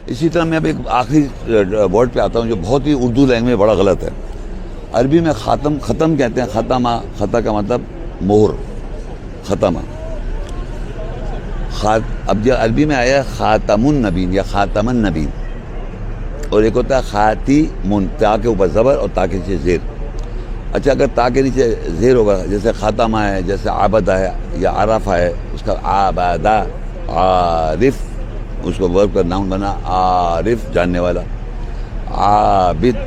اسی طرح میں اب ایک آخری ورڈ پہ آتا ہوں جو بہت ہی اردو لینگویج میں بڑا غلط ہے. عربی میں ختم کہتے ہیں، ختمہ، خطا کا مطلب مہر، ختمہ. اب جو عربی میں آیا خاتم النبین یا خاتم النبین، اور ایک ہوتا ہے خاتمن، تا کے اوپر زبر اور تا کے نیچے زیر. اچھا اگر تا کے نیچے زیر ہوگا، جیسے خاتمہ ہے، جیسے عابدہ ہے یا عرفہ ہے، اس کا عابدہ، عارف، اس کو ورب کا ناؤن بنا عارف، جاننے والا. عابد،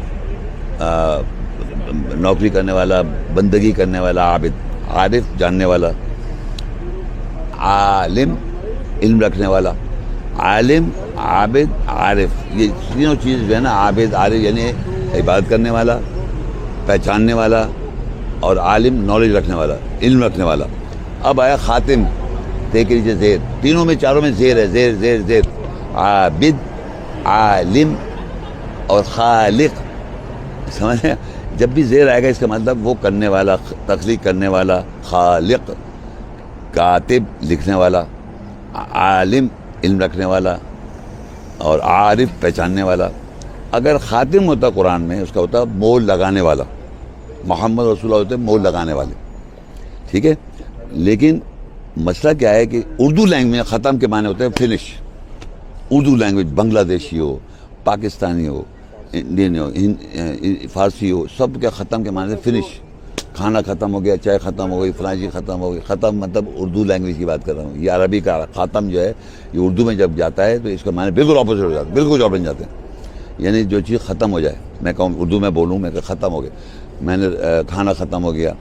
نوکری کرنے والا، بندگی کرنے والا عابد. عارف، جاننے والا. عالم، علم رکھنے والا. عالم، عابد، عارف، یہ تینوں چیز جو ہے نا، عابد، عارف یعنی عبادت کرنے والا، پہچاننے والا، اور عالم نالج رکھنے والا، علم رکھنے والا. اب آیا خاتم، تے کے نیچے زیر. تینوں میں چاروں میں زیر ہے، زیر زیر زیر. عابد، عالم اور خالق. سمجھیں؟ جب بھی زیر آئے گا اس کا مطلب وہ کرنے والا، تخلیق کرنے والا. خالق، کاتب، لکھنے والا. عالم، علم رکھنے والا. اور عارف، پہچاننے والا. اگر خاتم ہوتا قرآن میں، اس کا ہوتا مول لگانے والا. محمد رسول اللہ ہوتے مول لگانے والے. ٹھیک ہے، لیکن مسئلہ کیا ہے کہ اردو لینگویج میں ختم کے معنی ہوتے ہیں فنش. اردو لینگویج بنگلہ دیشی ہو، پاکستانی ہو، انڈین ہو، فارسی ہو، سب کے ختم کے معنی فنش. کھانا ختم ہو گیا، چائے ختم ہو گئی، فلاں چیز ختم ہو گئی. ختم مطلب اردو لینگویج کی بات کر رہا ہوں. یہ عربی کا خاتم جو ہے یہ اردو میں جب جاتا ہے تو اس کا معنی بالکل اپوزٹ ہو جاتا ہے، بالکل جواب بن جاتے ہیں. یعنی جو چیز ختم ہو جائے، میں کہوں اردو میں بولوں، میں کہ ختم ہو گیا، میں نے کھانا ختم ہو گیا،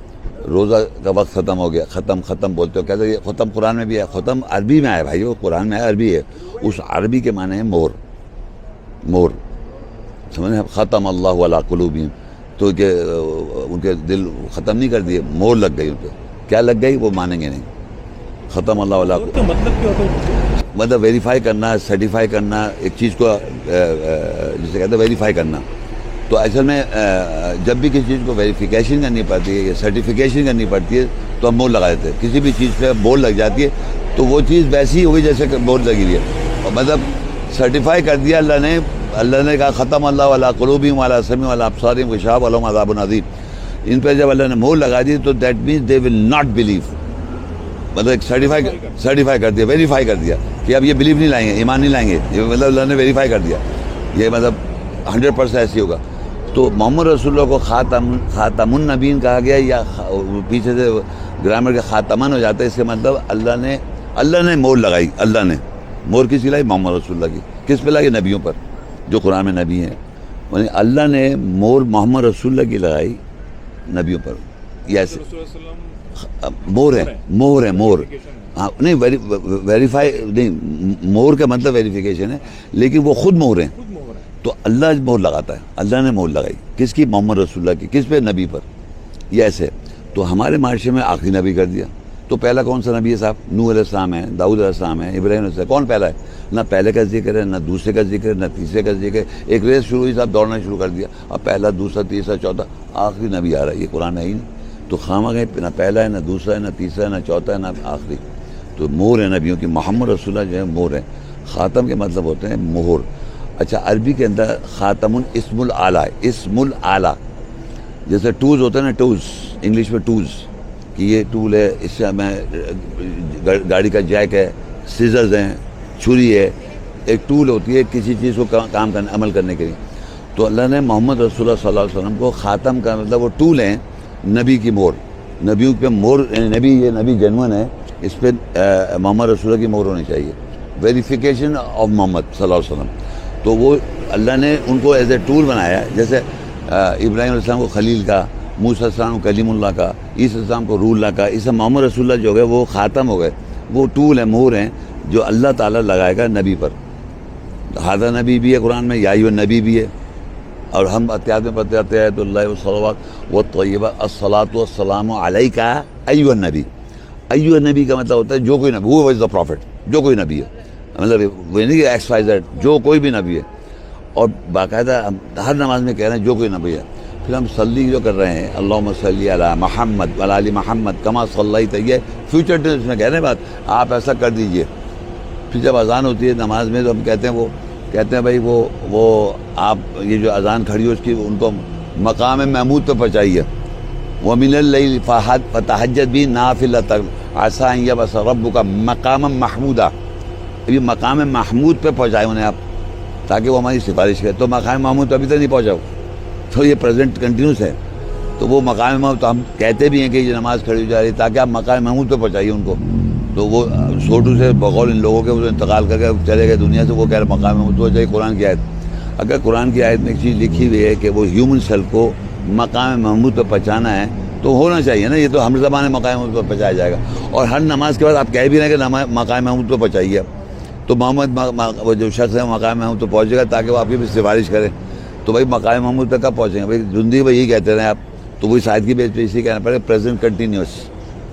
روزہ کا وقت ختم ہو گیا. ختم بولتے ہو، کہتے ہیں یہ ختم قرآن میں بھی ہے. ختم عربی میں آیا بھائی، وہ قرآن میں ہے، عربی ہے. اس عربی کے معنی ہے مور. مور سمجھیں؟ ختم اللہ علی قلوبہم، تو کہ ان کے دل ختم نہیں کر دیے، مور لگ گئی ان پہ. کیا لگ گئی وہ مانیں گے نہیں. ختم اللہ علی قلوبہم مطلب کیا ہوتا ہے؟ مطلب ویریفائی کرنا، سرٹیفائی کرنا، ایک چیز کو جسے کہتے ہیں ویریفائی کرنا. تو اصل میں جب بھی کسی چیز کو ویریفیکیشن کرنی پڑتی ہے یا سرٹیفیکیشن کرنی پڑتی ہے تو ہم مور لگا دیتے ہیں. کسی بھی چیز پہ مور لگ جاتی ہے تو وہ چیز ویسی ہی ہوگی جیسے کہ مور لگی ہوئی ہے. اور مطلب سرٹیفائی کر دیا اللہ نے کہا ختم اللہ علی قلوبہم وعلی سمعہم وعلی ابصارہم غشاوۃ ولہم عذاب عظیم. ان پہ جب اللہ نے مور لگا دی تو that means they will not believe. مطلب سرٹیفائی کر دیا، ویریفائی کر دیا کہ اب یہ بلیو نہیں لائیں گے، ایمان نہیں لائیں گے. یہ مطلب اللہ نے ویریفائی کر دیا، یہ مطلب 100% ایسی ہوگا. تو محمد رسول اللہ کو خاتم النبین کہا گیا، یا پیچھے سے گرامر کے خاتمن ہو جاتا ہے. اس کے مطلب اللہ نے مور لگائی. اللہ نے مور کس کی لائی؟ محمد رسول اللہ کی. کس پہ لائی؟ نبیوں پر جو قرآن میں نبی ہیں. یعنی اللہ نے مور محمد رسول اللہ کی لگائی نبیوں پر. یہ ایسے مور ہے مور. ہاں نہیں ویریفائی نہیں، مور کا مطلب ویریفیکیشن ہے، لیکن وہ خود مور ہیں. تو اللہ مور لگاتا ہے. اللہ نے مور لگائی کس کی؟ محمد رسول اللہ کی. کس پہ؟ نبی پر. یہ ایسے. تو ہمارے معاشرے میں آخری نبی کر دیا. تو پہلا کون سا نبی ہے صاحب؟ نوح علیہ السلام ہے، داؤد علیہ السلام ہے، ابراہیم علیہ السلام. کون پہلا ہے؟ نہ پہلے کا ذکر ہے، نہ دوسرے کا ذکر ہے، نہ تیسرے کا ذکر ہے. ایک ریس شروع ہوئی صاحب، دوڑنا شروع کر دیا. اب پہلا، دوسرا، تیسرا، چوتھا، آخری نبی آ رہا ہے. یہ قرآن ہے ہی نہیں. تو خامہ گئے، نہ پہلا ہے، نہ دوسرا ہے، نہ تیسرا ہے، نہ چوتھا ہے، نہ آخری. تو مور ہے نبیوں کی. محمد رسول اللہ جو ہے مور ہے. خاتم کے مطلب ہوتے ہیں مہر. اچھا عربی کے اندر خاتم اسم العلیٰ ہے. اسم العلیٰ جیسے ٹولز ہوتے ہیں نا، ٹولز انگلش میں ٹولز، کہ یہ ٹول ہے، اس سے میں گاڑی کا جیک ہے، سیزرز ہیں، چھری ہے. ایک ٹول ہوتی ہے کسی چیز کو کام کرنے، عمل کرنے کے لیے. تو اللہ نے محمد رسول اللہ صلی اللہ علیہ وسلم کو خاتم کا مطلب وہ ٹول ہیں، نبی کی مور. نبیوں پہ مور، نبی یہ نبی جنون ہے، اس پہ محمد رسول اللہ کی مور ہونی چاہیے. ویریفیکیشن آف محمد صلی اللہ علیہ وسلم. تو وہ اللہ نے ان کو ایز اے ٹول بنایا. جیسے ابراہیم علیہ السلام کو خلیل کا، موسیٰ علیہ السلام کو کلیم اللہ کا، عیسیٰ علیہ السلام کو روح اللہ کا. اس محمد رسول اللہ جو گئے وہ خاتم ہو گئے. وہ ٹول ہیں، مور ہیں جو اللہ تعالیٰ لگائے گا نبی پر. ہذا نبی بھی ہے قرآن میں، یا ایھا النبی بھی ہے. اور ہم احتیاط میں پڑھتے آتے ہیں تو اللہ والصلوات والطیبات الصلاۃ والسلام علیک ایھا النبی. ایھا النبی کا مطلب ہوتا ہے جو کوئی نبی، ہو از دا پروفٹ، جو کوئی نبی ہے. مطلب وہ نہیں کہ ایکس وائی زیڈ، جو کوئی بھی نبی ہے. اور باقاعدہ ہم ہر نماز میں کہہ رہے ہیں جو کوئی نبی ہے. پھر ہم صلی جو کر رہے ہیں، اللہم صلی علی محمد وعلی آل محمد کما صلیت، یہ فیوچر ٹینس میں کہہ رہے ہیں بات، آپ ایسا کر دیجئے. پھر جب اذان ہوتی ہے نماز میں تو ہم کہتے ہیں وہ کہتے ہیں بھائی وہ آپ یہ جو اذان کھڑی ہو اس کی ان کو مقام محمود پہ پہنچائیے. وَمِنَ اللَّيْلِ فَتَهَجَّدْ بِهِ نَافِلَةً عَسَىٰ أَن يَبْعَثَكَ رَبُّكَ مَقَامًا مَحْمُودًا. یہ مقام محمود پہ پہنچائے انہیں آپ تاکہ وہ ہماری سفارش کرے. تو مقام محمود ابھی تک نہیں پہنچا, تو یہ پریزنٹ کنٹینیوس ہے. تو وہ مقام محمود تو ہم کہتے بھی ہیں کہ یہ نماز کھڑی ہو جا رہی ہے تاکہ آپ مقام محمود پہ پہنچائیے ان کو. تو وہ چھوٹو سے بقول ان لوگوں کے وہ انتقال کر کے چلے گئے دنیا سے, وہ کہہ رہے مقام محمود تو چاہیے قرآن کی آیت. اگر قرآن کی آیت میں ایک چیز لکھی ہوئی ہے کہ وہ ہیومن سیلف کو مقام محمود پہ پہنچانا ہے تو ہونا چاہیے نا. یہ تو ہم زبان مقام محمود پہ پہنچایا جائے گا. اور ہر نماز کے بعد آپ کہہ بھی رہے ہیں کہ مقام محمود پہ پہنچائیے, تو محمد وہ جو شخص ہے مقام محمود تو پہنچے گا تاکہ وہ آپ کی بھی سفارش کرے. تو بھائی مقام محمود تک کب پہنچیں گے بھائی؟ زندگی بھائی یہی کہتے رہے آپ. تو وہی شاید کی بیس پہ اسی کہنا پڑے پریزنٹ کنٹینیوس.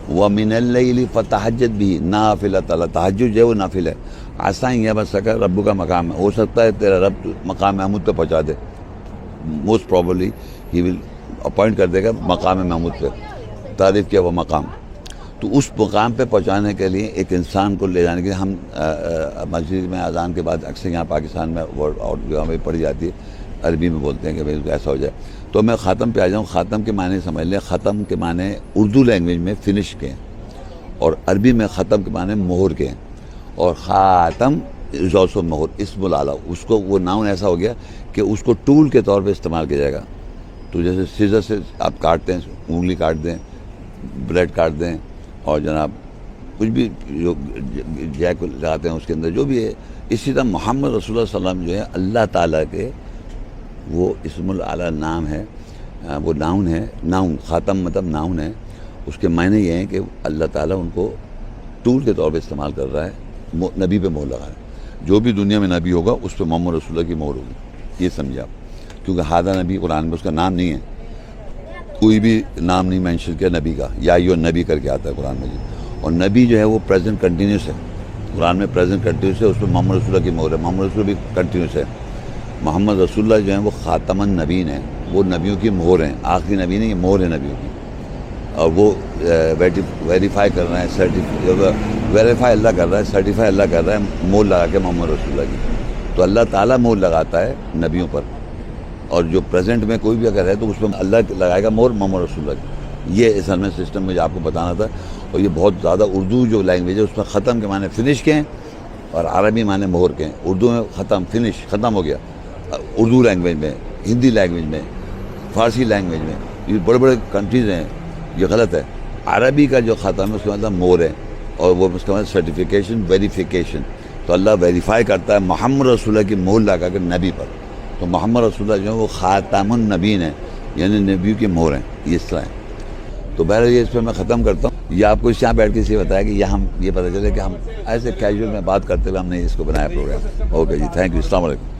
وَمِنَ اللَّيْلِ فَتَهَجَّدْ بِهِ نَافِلَةً. تہجد جو ہے وہ نافل ہے. عَسَىٰ أَن يَبْعَثَكَ رَبُّكَ مقام ہے, ہو سکتا ہے تیرا رب مقام محمود پہ پہنچا دے. Most probably he will appoint کر دے گا مقام محمود پہ. تعریف کیا وہ مقام. تو اس مقام پہ پہنچانے کے لیے ایک انسان کو لے جانے کے لیے ہم مسجد میں اذان کے بعد اکثر یہاں پاکستان میں اور جو ہمیں پڑھی جاتی ہے عربی میں بولتے ہیں کہ بھائی ایسا ہو جائے. تو میں خاتم پہ آ جاؤں. خاتم کے معنی سمجھ لیں. ختم کے معنی اردو لینگویج میں فنش کے ہیں, اور عربی میں ختم کے معنی مہر کے ہیں. اور خاتم از آلسو مہر, اسم الاعلیٰ. اس کو وہ ناؤن ایسا ہو گیا کہ اس کو ٹول کے طور پہ استعمال کیا جائے گا. تو جیسے سیزر سے آپ کاٹتے ہیں, انگلی کاٹ دیں, بلیڈ کاٹ دیں, اور جناب کچھ بھی جو جیک لگاتے ہیں اس کے اندر جو بھی ہے. اسی طرح محمد رسول اللہ صلی اللہ علیہ وسلم جو ہے اللہ تعالیٰ کے وہ اسم الاعلیٰ نام ہے, وہ ناؤن ہے. ناؤن خاتم مطلب ناؤن ہے. اس کے معنی یہ ہیں کہ اللہ تعالیٰ ان کو ٹول کے طور پہ استعمال کر رہا ہے. نبی پہ مہر لگا ہے. جو بھی دنیا میں نبی ہوگا اس پہ محمد رسول اللہ کی مہر ہوگی. یہ سمجھے آپ, کیونکہ ہادہ نبی قرآن میں اس کا نام نہیں ہے. کوئی بھی نام نہیں مینشن کیا نبی کا. یا ایھا نبی کر کے آتا ہے قرآن میں جی. اور نبی جو ہے وہ پریزنٹ کنٹینیوس ہے. قرآن میں پریزنٹ کنٹینیوس ہے. اس پہ محمد رسول اللہ کی مہر ہے. محمد رسول بھی کنٹینیوس ہے. محمد رسول اللہ جو ہیں وہ خاتم النبیین ہیں. وہ نبیوں کی مہر ہیں. آخری نبی نہیں, یہ مہر ہے نبیوں کی. اور وہ ویریفائی کر رہے ہیں, ویریفائی اللہ کر رہا ہے, سرٹیفائی اللہ کر رہا ہے مہر لگا کے محمد رسول اللہ کی. تو اللہ تعالیٰ مہر لگاتا ہے نبیوں پر, اور جو پریزنٹ میں کوئی بھی اگر ہے تو اس میں اللہ لگائے گا مہر محمد رسول اللہ کی. یہ اصل میں سسٹم مجھے آپ کو بتانا تھا. اور یہ بہت زیادہ اردو جو لینگویج ہے اس میں ختم کے معنی فنش کے ہیں, اور عربی معنی مہر کے ہیں. اردو میں ختم فنش ختم ہو گیا. اردو لینگویج میں, ہندی لینگویج میں, فارسی لینگویج میں, یہ بڑے بڑے کنٹریز ہیں, یہ غلط ہے. عربی کا جو ختم ہے اس کا مطلب مہر ہے, اور وہ اس کا مطلب سرٹیفیکیشن, ویریفیکیشن. تو اللہ ویریفائی کرتا ہے محمد رسول اللہ کی مہر لگا کر نبی پر. تو محمد رسول اللہ جو ہے وہ خاتم النبیین ہیں, یعنی نبیوں کی مہر ہیں. یہ اس طرح ہے. تو بہرحال یہ اس پہ میں ختم کرتا ہوں. یہ آپ کو اس یہاں بیٹھ کے اسے بتایا کہ یہ پتہ چلے کہ ہم ایسے کیجول میں بات کرتے ہوئے ہم نے اس کو بنایا پروگرام. اوکے جی, تھینک یو. السلام علیکم.